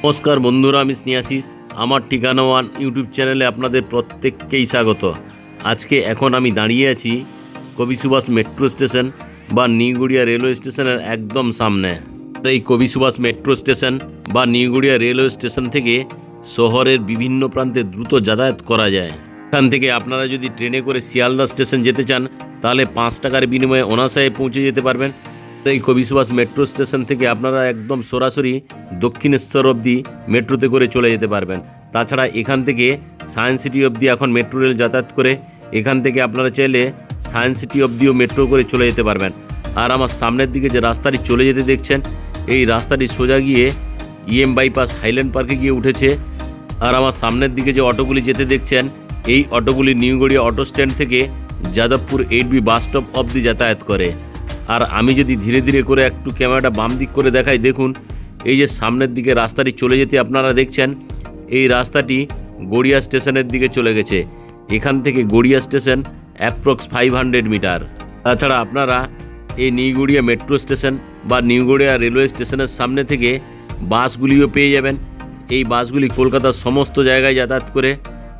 নমস্কার বন্ধুরা, আমি স্নেহাশিস। আমার ঠিকানা ওয়ান ইউটিউব চ্যানেলে আপনাদের প্রত্যেককেই স্বাগত। আজকে এখন আমি দাঁড়িয়ে আছি কবি সুভাষ মেট্রো স্টেশন বা নিউগড়িয়া রেলওয়ে স্টেশনের একদম সামনে। এই কবি সুভাষ মেট্রো স্টেশন বা নিউগড়িয়া রেলওয়ে স্টেশন থেকে শহরের বিভিন্ন প্রান্তে দ্রুত যাতায়াত করা যায়। এখান থেকে আপনারা যদি ট্রেনে করে শিয়ালদা স্টেশন যেতে চান তাহলে 5 টাকার বিনিময়ে অনায়াসে পৌঁছে যেতে পারবেন। এই কবি সুভাষ মেট্রো স্টেশন থেকে আপনারা একদম সরাসরি দক্ষিণেশ্বর অবধি মেট্রোতে করে চলে যেতে পারবেন। তাছাড়া এখান থেকে সায়েন্স সিটি অবধি এখন মেট্রো রেল যাতায়াত করে, এখান থেকে আপনারা চাইলে সায়েন্স সিটি অবধিও মেট্রো করে চলে যেতে পারবেন। আর আমার সামনের দিকে যে রাস্তাটি চলে যেতে দেখছেন, এই রাস্তাটি সোজা গিয়ে বাইপাস হাইল্যান্ড পার্কে গিয়ে উঠেছে। আর আমার সামনের দিকে যে অটোগুলি যেতে দেখছেন, এই অটোগুলি নিউগড়িয়া অটো স্ট্যান্ড থেকে যাদবপুর 8B বাস স্টপ অবধি যাতায়াত করে। আর আমি যদি ধীরে ধীরে করে একটু ক্যামেরাটা বাম দিক করে দেখাই, দেখুন এই যে সামনের দিকে রাস্তাটি চলে যেতে আপনারা দেখছেন, এই রাস্তাটি গড়িয়া স্টেশনের দিকে চলে গেছে। এখান থেকে গড়িয়া স্টেশন অ্যাপ্রক্স 500 মিটার। তাছাড়া আপনারা এই নিউগড়িয়া মেট্রো স্টেশন বা নিউগড়িয়া রেলওয়ে স্টেশনের সামনে থেকে বাসগুলিও পেয়ে যাবেন। এই বাসগুলি কলকাতার সমস্ত জায়গায় যাতায়াত করে।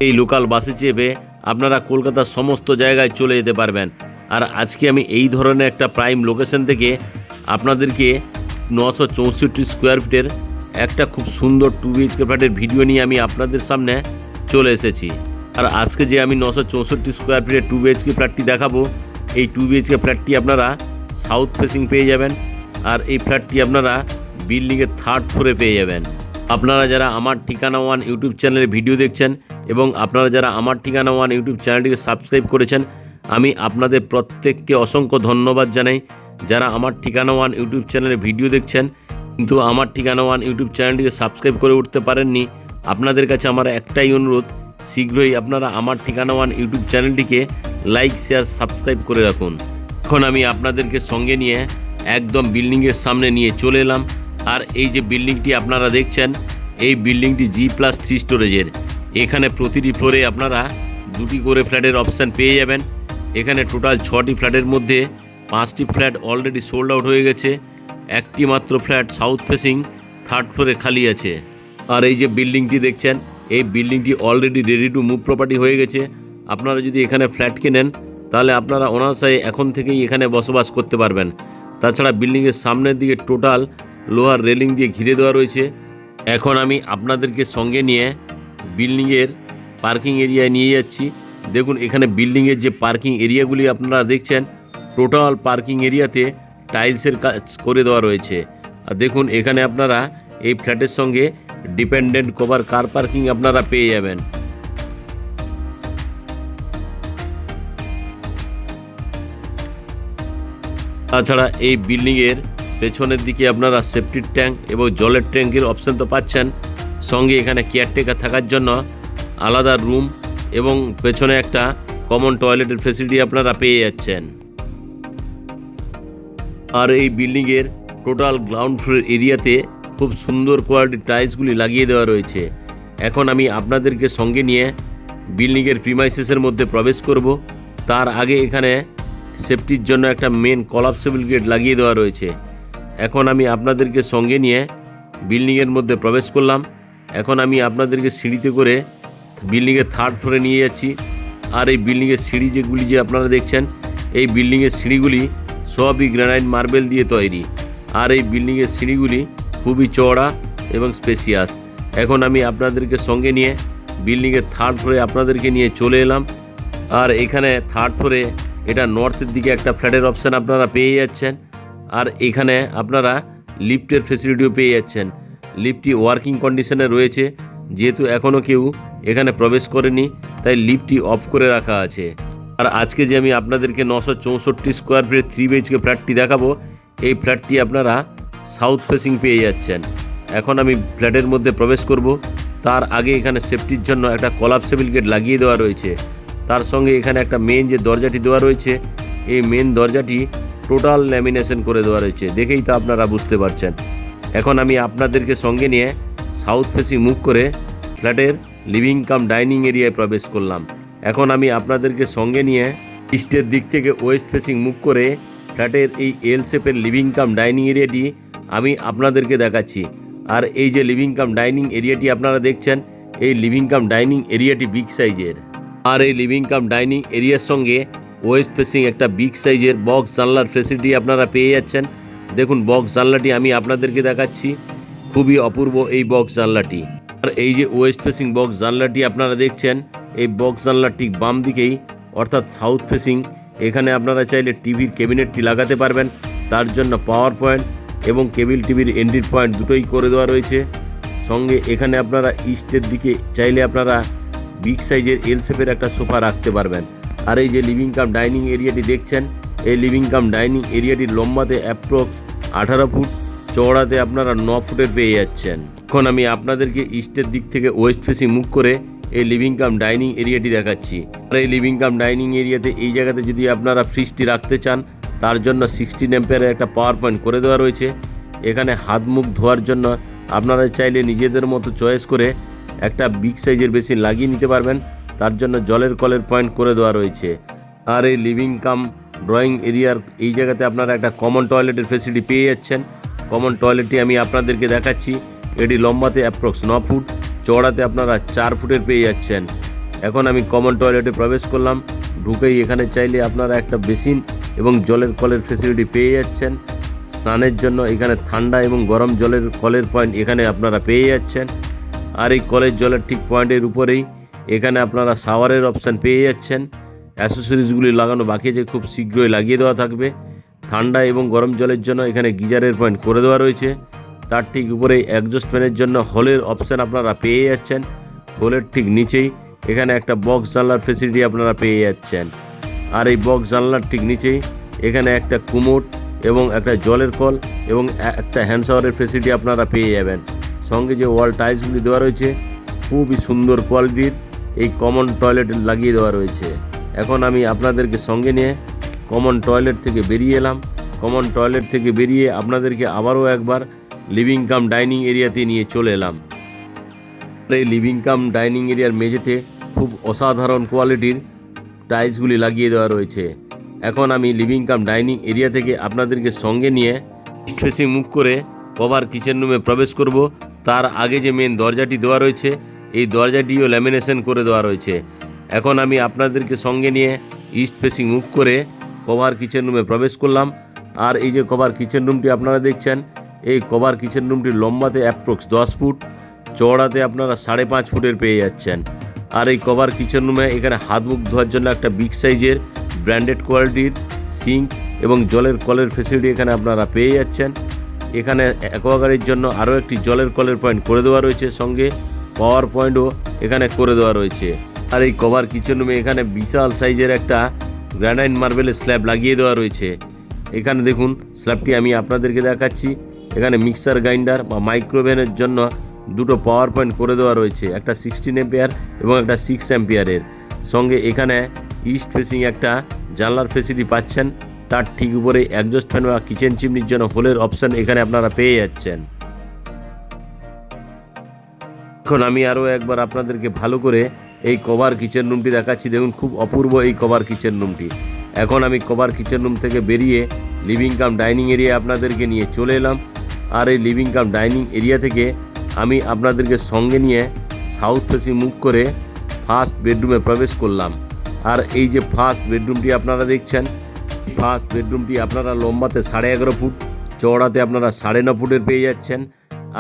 এই লোকাল বাসে চেপে আপনারা কলকাতার সমস্ত জায়গায় চলে যেতে পারবেন। আর আজকে আমি এই ধরনের একটা প্রাইম লোকেশন থেকে আপনাদেরকে 964 স্কোয়ার ফিটের একটা খুব সুন্দর 2 BHK ফ্ল্যাটের ভিডিও নিয়ে আমি আপনাদের সামনে চলে এসেছি। আর আজকে যে আমি 964 স্কোয়ার ফিটের 2 BHK ফ্ল্যাটটি দেখাবো, এই 2 BHK ফ্ল্যাটটি আপনারা সাউথ ফেসিং পেয়ে যাবেন। আর এই ফ্ল্যাটটি আপনারা বিল্ডিংয়ের 3rd ফ্লোরে পেয়ে যাবেন। আপনারা যারা আমার ঠিকানা ওয়ান ইউটিউব চ্যানেলের ভিডিও দেখছেন এবং আপনারা যারা আমার ঠিকানা ওয়ান ইউটিউব চ্যানেলটিকে সাবস্ক্রাইব করেছেন, আমি আপনাদের প্রত্যেককে অসংখ্য ধন্যবাদ জানাই। যারা আমার ঠিকানা ওয়ান ইউটিউব চ্যানেলে ভিডিও দেখছেন কিন্তু আমার ঠিকানা ওয়ান ইউটিউব চ্যানেলটিকে সাবস্ক্রাইব করে উঠতে পারেননি, আপনাদের কাছে আমার একটাই অনুরোধ, শীঘ্রই আপনারা আমার ঠিকানা ওয়ান ইউটিউব চ্যানেলটিকে লাইক, শেয়ার, সাবস্ক্রাইব করে রাখুন। এখন আমি আপনাদেরকে সঙ্গে নিয়ে একদম বিল্ডিংয়ের সামনে নিয়ে চলে এলাম। আর এই যে বিল্ডিংটি আপনারা দেখছেন, এই বিল্ডিংটি G+3 স্টোরেজের। এখানে প্রতিটি ফ্লোরে আপনারা 2টি করে ফ্ল্যাটের অপশান পেয়ে যাবেন। এখানে টোটাল 6টি ফ্ল্যাটের মধ্যে 5টি ফ্ল্যাট অলরেডি সোল্ড আউট হয়ে গেছে। একটি মাত্র ফ্ল্যাট সাউথ ফেসিং 3rd ফ্লোরে খালি আছে। আর এই যে বিল্ডিংটি দেখছেন, এই বিল্ডিংটি already ready to move property হয়ে গেছে। আপনারা যদি এখানে ফ্ল্যাট কেনেন তাহলে আপনারা অনায়াসে এখন থেকেই এখানে বসবাস করতে পারবেন। তাছাড়া বিল্ডিংয়ের সামনের দিকে টোটাল লোহার রেলিং দিয়ে ঘিরে দেওয়া রয়েছে। এখন আমি আপনাদেরকে সঙ্গে নিয়ে বিল্ডিংয়ের পার্কিং এরিয়ায় নিয়ে যাচ্ছি। দেখুন এখানে বিল্ডিংয়ের যে পার্কিং এরিয়াগুলি আপনারা দেখছেন, টোটাল পার্কিং এরিয়াতে টাইলসের কাজ করে দেওয়া রয়েছে। আর দেখুন এখানে আপনারা এই ফ্ল্যাটের সঙ্গে ডিপেন্ডেন্ট কভার কার পার্কিং আপনারা পেয়ে যাবেন। তাছাড়া এই বিল্ডিংয়ের পেছনের দিকে আপনারা সেফটির ট্যাঙ্ক এবং জলের ট্যাঙ্কের অপশান তো পাচ্ছেন, সঙ্গে এখানে কেয়ারটেকার থাকার জন্য আলাদা রুম এবং পেছনে একটা কমন টয়লেটের ফেসিলিটি আপনারা পেয়ে যাচ্ছেন। আর এই বিল্ডিংয়ের টোটাল গ্রাউন্ড ফ্লোর এরিয়াতে খুব সুন্দর কোয়ালিটির টাইলসগুলি লাগিয়ে দেওয়া রয়েছে। এখন আমি আপনাদেরকে সঙ্গে নিয়ে বিল্ডিংয়ের প্রিমাইসেসের মধ্যে প্রবেশ করব। তার আগে এখানে সেফটির জন্য একটা মেন কলাপসেবল গেট লাগিয়ে দেওয়া রয়েছে। এখন আমি আপনাদেরকে সঙ্গে নিয়ে বিল্ডিংয়ের মধ্যে প্রবেশ করলাম। এখন আমি আপনাদেরকে সিঁড়িতে করে বিল্ডিংয়ের 3rd ফ্লোরে নিয়ে যাচ্ছি। আর এই বিল্ডিংয়ের সিঁড়ি যেগুলি যে আপনারা দেখছেন, এই বিল্ডিংয়ের সিঁড়িগুলি সবই গ্রানাইট মার্বেল দিয়ে তৈরি। আর এই বিল্ডিংয়ের সিঁড়িগুলি খুবই চওড়া এবং স্পেসিয়াস। এখন আমি আপনাদেরকে সঙ্গে নিয়ে বিল্ডিংয়ের 3rd ফ্লোরে আপনাদেরকে নিয়ে চলে এলাম। আর এখানে 3rd ফ্লোরে এটা নর্থের দিকে একটা ফ্ল্যাটের অপশান আপনারা পেয়ে যাচ্ছেন। আর এখানে আপনারা লিফটের ফেসিলিটিও পেয়ে যাচ্ছেন। লিফটটি ওয়ার্কিং কন্ডিশনে রয়েছে, যেহেতু এখনও কেউ এখানে প্রবেশ করেনি তাই লিফটটি অফ করে রাখা আছে। আর আজকে যে আমি আপনাদেরকে 964 স্কোয়ার ফিটের 3 BHK ফ্ল্যাটটি দেখাবো, এই ফ্ল্যাটটি আপনারা সাউথ ফেসিং পেয়ে যাচ্ছেন। এখন আমি ফ্ল্যাটের মধ্যে প্রবেশ করব। তার আগে এখানে সেফটির জন্য একটা কলাপসেবল গেট লাগিয়ে দেওয়া রয়েছে। তার সঙ্গে এখানে একটা মেন যে দরজাটি দেওয়া রয়েছে, এই মেন দরজাটি টোটাল ল্যামিনেশন করে দেওয়া রয়েছে, দেখেই তো আপনারা বুঝতে পারছেন। এখন আমি আপনাদেরকে সঙ্গে নিয়ে সাউথ ফেসিং মুভ করে ফ্ল্যাটের লিভিং কাম ডাইনিং এরিয়ায় প্রবেশ করলাম। এখন আমি আপনাদেরকে সঙ্গে নিয়ে ইস্টের দিক থেকে ওয়েস্ট ফেসিং মুভ করে ফ্ল্যাটের এই এল শেপের লিভিং কাম ডাইনিং এরিয়াটি আমি আপনাদেরকে দেখাচ্ছি। আর এই যে লিভিং কাম ডাইনিং এরিয়াটি আপনারা দেখছেন, এই লিভিং কাম ডাইনিং এরিয়াটি বিগ সাইজের। আর এই লিভিং কাম ডাইনিং এরিয়ার সঙ্গে ওয়েস্ট ফেসিং একটা বিগ সাইজের বক্স জানলার ফেসিলিটি আপনারা পেয়ে যাচ্ছেন। দেখুন বক্স জানলাটি আমি আপনাদেরকে দেখাচ্ছি, খুবই অপূর্ব এই বক্স জানলাটি। আর এই যে ওয়েস্ট ফেসিং বক্স জানলাটি আপনারা দেখছেন, এই বক্স জানলার ঠিক বাম দিকেই অর্থাৎ সাউথ ফেসিং, এখানে আপনারা চাইলে টিভির ক্যাবিনেটটি লাগাতে পারবেন। তার জন্য পাওয়ার পয়েন্ট এবং কেবল টিভির এন্ট্রি পয়েন্ট দুটোই করে দেওয়া রয়েছে। সঙ্গে এখানে আপনারা ইস্টের দিকে চাইলে আপনারা বিগ সাইজের এল শেপের একটা সোফা রাখতে পারবেন। আর এই যে লিভিং কাম ডাইনিং এরিয়াটি দেখছেন, এই লিভিং কাম ডাইনিং এরিয়াটির লম্বাতে অ্যাপ্রক্স 18 ফুট, চওড়াতে আপনারা 9 ফুটের পেয়ে যাচ্ছেন। এখন আমি আপনাদেরকে ইস্টের দিক থেকে ওয়েস্ট ফেসিং মুখ করে এই লিভিং কাম ডাইনিং এরিয়াটি দেখাচ্ছি। আর এই লিভিং কাম ডাইনিং এরিয়াতে এই জায়গাতে যদি আপনারা ফ্রিজটি রাখতে চান, তার জন্য 16 অ্যাম্পিয়ারের একটা পাওয়ার পয়েন্ট করে দেওয়া রয়েছে। এখানে হাত মুখ ধোয়ার জন্য আপনারা চাইলে নিজেদের মতো চয়েস করে একটা বিগ সাইজের বেসিন লাগিয়ে নিতে পারবেন। তার জন্য জলের কলের পয়েন্ট করে দেওয়া রয়েছে। আর এই লিভিং কাম ড্রয়িং এরিয়ার এই জায়গাতে আপনারা একটা কমন টয়লেটের ফেসিলিটি পেয়ে যাচ্ছেন। কমন টয়লেটটি আমি আপনাদেরকে দেখাচ্ছি, এটি লম্বাতে অ্যাপ্রক্স 9 ফুট, চওড়াতে আপনারা 4 ফুটের পেয়ে যাচ্ছেন। এখন আমি কমন টয়লেটে প্রবেশ করলাম, ঢুকেই এখানে চাইলে আপনারা একটা বেসিন এবং জলের কলের ফেসিলিটি পেয়ে যাচ্ছেন। স্নানের জন্য এখানে ঠান্ডা এবং গরম জলের কলের পয়েন্ট এখানে আপনারা পেয়ে যাচ্ছেন। আর এই কলের জলের ঠিক পয়েন্টের উপরেই এখানে আপনারা শাওয়ারের অপশান পেয়ে যাচ্ছেন। অ্যাসেসরিজগুলি লাগানো বাকি আছে, খুব শীঘ্রই লাগিয়ে দেওয়া থাকবে। ঠান্ডা এবং গরম জলের জন্য এখানে গিজারের পয়েন্ট করে দেওয়া রয়েছে। তার ঠিক উপরেই এক্সজস্ট ফ্যানের জন্য হলের অপশান আপনারা পেয়ে যাচ্ছেন। হলের ঠিক নিচেই এখানে একটা বক্স জানলার ফেসিলিটি আপনারা পেয়ে যাচ্ছেন। আর এই বক্স জানলার ঠিক নিচেই এখানে একটা কুমোড এবং একটা জলের কল এবং একটা হ্যান্ড শাওয়ারের ফেসিলিটি আপনারা পেয়ে যাবেন। সঙ্গে যে ওয়াল টাইলসগুলি দেওয়া রয়েছে খুবই সুন্দর কোয়ালিটির, এই কমন টয়লেট লাগিয়ে দেওয়া রয়েছে। এখন আমি আপনাদেরকে সঙ্গে নিয়ে কমন টয়লেট থেকে বেরিয়ে এলাম। কমন টয়লেট থেকে বেরিয়ে আপনাদেরকে আবারও একবার লিভিং কাম ডাইনিং এরিয়াতে নিয়ে চলে এলাম। এই লিভিং কাম ডাইনিং এরিয়ার মেঝেতে খুব অসাধারণ কোয়ালিটির টাইলসগুলি লাগিয়ে দেওয়া রয়েছে। এখন আমি লিভিং কাম ডাইনিং এরিয়া থেকে আপনাদেরকে সঙ্গে নিয়ে ইস্ট ফেসিং মুখ করে কভার কিচেন রুমে প্রবেশ করব। তার আগে যে মেন দরজাটি দেওয়া রয়েছে, এই দরজাটিও ল্যামিনেশন করে দেওয়া রয়েছে। এখন আমি আপনাদেরকে সঙ্গে নিয়ে ইস্ট ফেসিং মুখ করে কভার কিচেন রুমে প্রবেশ করলাম। আর এই যে কভার কিচেন রুমটি আপনারা দেখছেন, এই কভার কিচেন রুমটির লম্বাতে অ্যাপ্রক্স 10 ফুট, চওড়াতে আপনারা 5.5 ফুটের পেয়ে যাচ্ছেন। আর এই কভার কিচেন রুমে এখানে হাত মুখ ধোয়ার জন্য একটা বিগ সাইজের ব্র্যান্ডেড কোয়ালিটির সিঙ্ক এবং জলের কলের ফেসিলিটি এখানে আপনারা পেয়ে যাচ্ছেন। এখানে অ্যাকোয়াগার্ডের জন্য আরও একটি জলের কলের পয়েন্ট করে দেওয়া রয়েছে, সঙ্গে পাওয়ার পয়েন্টও এখানে করে দেওয়া রয়েছে। আর এই কভার কিচেন রুমে এখানে বিশাল সাইজের একটা গ্রানাইট মার্বেলের স্ল্যাব লাগিয়ে দেওয়া রয়েছে। এখানে দেখুন স্ল্যাবটি আমি আপনাদেরকে দেখাচ্ছি। এখানে মিক্সার গ্রাইন্ডার বা মাইক্রোওভেনের জন্য দুটো পাওয়ার পয়েন্ট করে দেওয়া রয়েছে, একটা 16 অ্যাম্পিয়ার এবং একটা 6 অ্যাম্পিয়ারের। সঙ্গে এখানে ইস্ট ফেসিং একটা জানলার ফেসিলিটি পাচ্ছেন। তার ঠিক উপরে এক্সজস্ট ফ্যান বা কিচেন চিমনির জন্য হোলের অপশান এখানে আপনারা পেয়ে যাচ্ছেন। এখন আমি আরও একবার আপনাদেরকে ভালো করে এই কভার কিচেন রুমটি দেখাচ্ছি। দেখুন খুব অপূর্ব এই কভার কিচেন রুমটি। এখন আমি কভার কিচেন রুম থেকে বেরিয়ে লিভিং কাম ডাইনিং এরিয়া আপনাদেরকে নিয়ে চলে এলাম। আর এই লিভিং কাম ডাইনিং এরিয়া থেকে আমি আপনাদেরকে সঙ্গে নিয়ে সাউথ ফেসিং মুখ করে ফার্স্ট বেডরুমে প্রবেশ করলাম। আর এই যে ফার্স্ট বেডরুমটি আপনারা দেখছেন, ফার্স্ট বেডরুমটি আপনারা লম্বাতে 11.5 ফুট, চওড়াতে আপনারা 9.5 ফুটের পেয়ে যাচ্ছেন।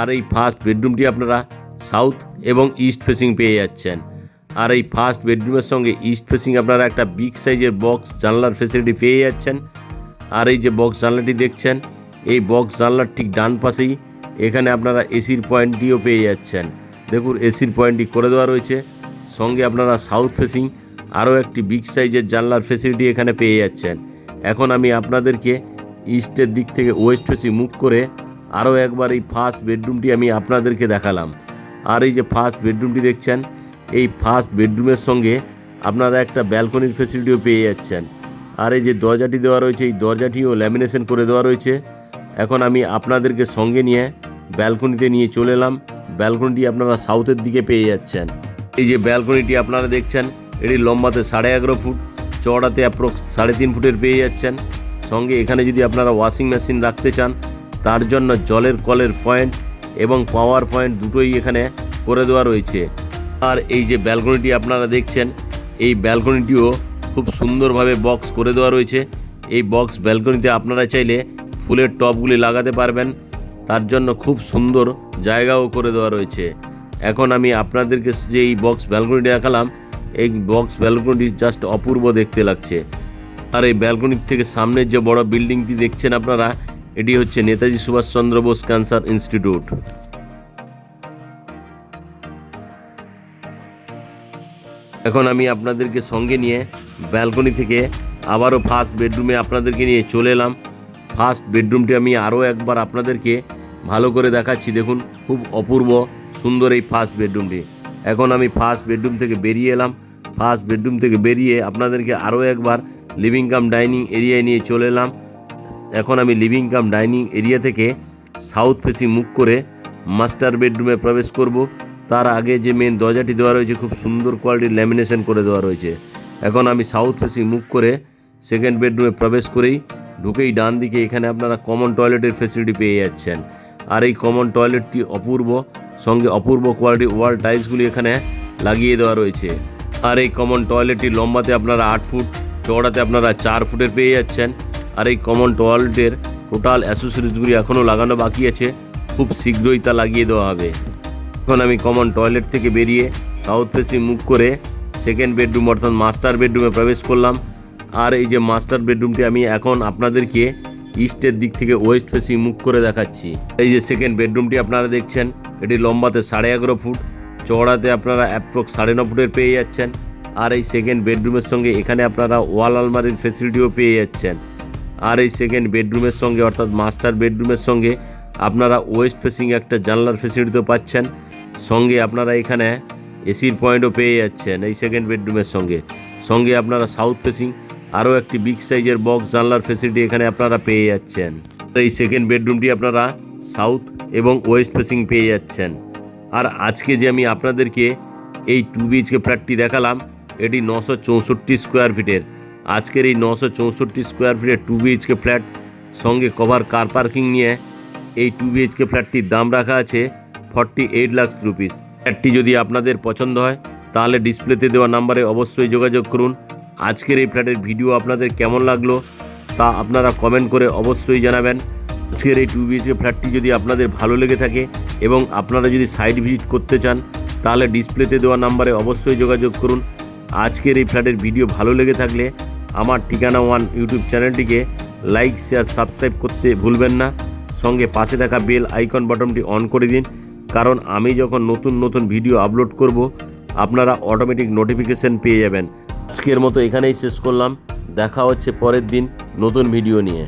আর এই ফার্স্ট বেডরুমটি আপনারা সাউথ এবং ইস্ট ফেসিং পেয়ে যাচ্ছেন। আর এই ফার্স্ট বেডরুমের সঙ্গে ইস্ট ফেসিং আপনারা একটা বিগ সাইজের বক্স জানলার ফেসিলিটি পেয়ে যাচ্ছেন। আর এই যে বক্স জানলাটি দেখছেন, এই বক্স জানলার ঠিক ডান পাশেই এখানে আপনারা এসির পয়েন্টটিও পেয়ে যাচ্ছেন। দেখুন এসির পয়েন্টটি করে দেওয়া রয়েছে। সঙ্গে আপনারা সাউথ ফেসিং আরও একটি বিগ সাইজের জানলার ফেসিলিটি এখানে পেয়ে যাচ্ছেন। এখন আমি আপনাদেরকে ইস্টের দিক থেকে ওয়েস্ট ফেসিং মুখ করে আরও একবার এই ফার্স্ট বেডরুমটি আমি আপনাদেরকে দেখালাম। আর এই যে ফার্স্ট বেডরুমটি দেখছেন, এই ফার্স্ট বেডরুমের সঙ্গে আপনারা একটা ব্যালকনির ফেসিলিটিও পেয়ে যাচ্ছেন। আর এই যে দরজাটি দেওয়া রয়েছে, এই দরজাটিও ল্যামিনেশন করে দেওয়া রয়েছে। এখন আমি আপনাদেরকে সঙ্গে নিয়ে ব্যালকনিতে নিয়ে চলে এলাম। ব্যালকনিটি আপনারা সাউথের দিকে পেয়ে যাচ্ছেন। এই যে ব্যালকনিটি আপনারা দেখছেন, এটি লম্বাতে 11.5 ফুট, চওড়াতে অ্যাপ্রক্স 3.5 ফুটের পেয়ে যাচ্ছেন। সঙ্গে এখানে যদি আপনারা ওয়াশিং মেশিন রাখতে চান, তার জন্য জলের কলের পয়েন্ট এবং পাওয়ার পয়েন্ট দুটোই এখানে করে দেওয়া রয়েছে। আর এই যে ব্যালকনিটি আপনারা দেখছেন, এই ব্যালকনিটিও খুব সুন্দরভাবে বক্স করে দেওয়া রয়েছে। এই বক্স ব্যালকনিতে আপনারা চাইলে ফুলের টবগুলি লাগাতে পারবেন, তার জন্য খুব সুন্দর জায়গাও করে দেওয়া রয়েছে। এখন আমি আপনাদেরকে যে এই বক্স ব্যালকনিটি দেখালাম, এই বক্স ব্যালকনিটি জাস্ট অপূর্ব দেখতে লাগছে। আর এই ব্যালকনির থেকে সামনের যে বড় বিল্ডিংটি দেখছেন আপনারা, এটি হচ্ছে নেতাজি সুভাষচন্দ্র বোস ক্যান্সার ইনস্টিটিউট। এখন আমি আপনাদেরকে সঙ্গে নিয়ে ব্যালকনি থেকে আবারও ফার্স্ট বেডরুমে আপনাদেরকে নিয়ে চলে এলাম। ফার্স্ট বেডরুমটি আমি আরও একবার আপনাদেরকে ভালো করে দেখাচ্ছি। দেখুন, খুব অপূর্ব সুন্দর এই ফার্স্ট বেডরুমটি। এখন আমি ফার্স্ট বেডরুম থেকে বেরিয়ে এলাম। ফার্স্ট বেডরুম থেকে বেরিয়ে আপনাদেরকে আরও একবার লিভিং কাম ডাইনিং এরিয়ায় নিয়ে চলে এলাম। এখন আমি লিভিং কাম ডাইনিং এরিয়া থেকে সাউথ ফেসিং মুখ করে মাস্টার বেডরুমে প্রবেশ করব। তার আগে যে মেন দরজাটি দেওয়া রয়েছে, খুব সুন্দর কোয়ালিটির ল্যামিনেশন করে দেওয়া রয়েছে। এখন আমি সাউথ ফেসিং মুখ করে সেকেন্ড বেডরুমে প্রবেশ করেই ঢুকেই ডান দিকে এখানে আপনারা কমন টয়লেটের ফেসিলিটি পেয়ে যাচ্ছেন। আর এই কমন টয়লেটটি অপূর্ব, সঙ্গে অপূর্ব কোয়ালিটির ওয়াল টাইলসগুলি এখানে লাগিয়ে দেওয়া রয়েছে। আর এই কমন টয়লেটটি লম্বাতে আপনারা 8 ফুট, চওড়াতে আপনারা 4 ফুটের পেয়ে যাচ্ছেন। আর এই কমন টয়লেটের টোটাল অ্যাসেসরিজগুলি এখনও লাগানো বাকি আছে, খুব শীঘ্রই তা লাগিয়ে দেওয়া হবে। এখন আমি কমন টয়লেট থেকে বেরিয়ে সাউথ ফেসিং মুখ করে সেকেন্ড বেডরুম অর্থাৎ মাস্টার বেডরুমে প্রবেশ করলাম। আর এই যে মাস্টার বেডরুমটি আমি এখন আপনাদেরকে ইস্টের দিক থেকে ওয়েস্ট ফেসিং মুখ করে দেখাচ্ছি। এই যে সেকেন্ড বেডরুমটি আপনারা দেখছেন, এটি লম্বাতে 11.5 ফুট, চওড়াতে আপনারা অ্যাপ্রক্স 9.5 ফুটের পেয়ে যাচ্ছেন। আর এই সেকেন্ড বেডরুমের সঙ্গে এখানে আপনারা ওয়াল আলমারির ফেসিলিটিও পেয়ে যাচ্ছেন। আর এই সেকেন্ড বেডরুমের সঙ্গে অর্থাৎ মাস্টার বেডরুমের সঙ্গে আপনারা ওয়েস্ট ফেসিং একটা জানলার ফেসিলিটিও পাচ্ছেন। সঙ্গে আপনারা এখানে এসির পয়েন্টও পেয়ে যাচ্ছেন এই সেকেন্ড বেডরুমের সঙ্গে। সঙ্গে আপনারা সাউথ ফেসিং আরও একটি বিগ সাইজের বক্স জানলার ফেসিলিটি এখানে আপনারা পেয়ে যাচ্ছেন। এই সেকেন্ড বেডরুমটি আপনারা সাউথ এবং ওয়েস্ট ফেসিং পেয়ে যাচ্ছেন। আর আজকে যে আমি আপনাদেরকে এই 2 BHK ফ্ল্যাটটি দেখালাম, এটি 964 স্কোয়ার ফিটের। আজকের এই 964 স্কোয়ার ফিটের 2 BHK ফ্ল্যাট সঙ্গে কভার কার পার্কিং নিয়ে এই 2 BHK ফ্ল্যাটটির দাম রাখা আছে 48 লাখ রুপিস। ফ্ল্যাটটি যদি আপনাদের পছন্দ হয় তাহলে ডিসপ্লেতে দেওয়া নাম্বারে অবশ্যই যোগাযোগ করুন। আজকের এই ফ্ল্যাটের ভিডিও আপনাদের কেমন লাগলো তা আপনারা কমেন্ট করে অবশ্যই জানাবেন। আজকের এই 2 BHK ফ্ল্যাটটি যদি আপনাদের ভালো লেগে থাকে এবং আপনারা যদি সাইট ভিজিট করতে চান তাহলে ডিসপ্লেতে দেওয়া নাম্বারে অবশ্যই যোগাযোগ করুন। আজকের এই ফ্ল্যাটের ভিডিও ভালো লেগে থাকলে আমার ঠিকানা ওয়ান ইউটিউব চ্যানেলটিকে লাইক, শেয়ার, সাবস্ক্রাইব করতে ভুলবেন না। সঙ্গে পাশে থাকা বেল আইকন বাটনটি অন করে দিন, কারণ আমি যখন নতুন নতুন ভিডিও আপলোড করব আপনারা অটোমেটিক নোটিফিকেশন পেয়ে যাবেন। আজকের মতো এখানেই শেষ করলাম। দেখা হচ্ছে পরের দিন নতুন ভিডিও নিয়ে।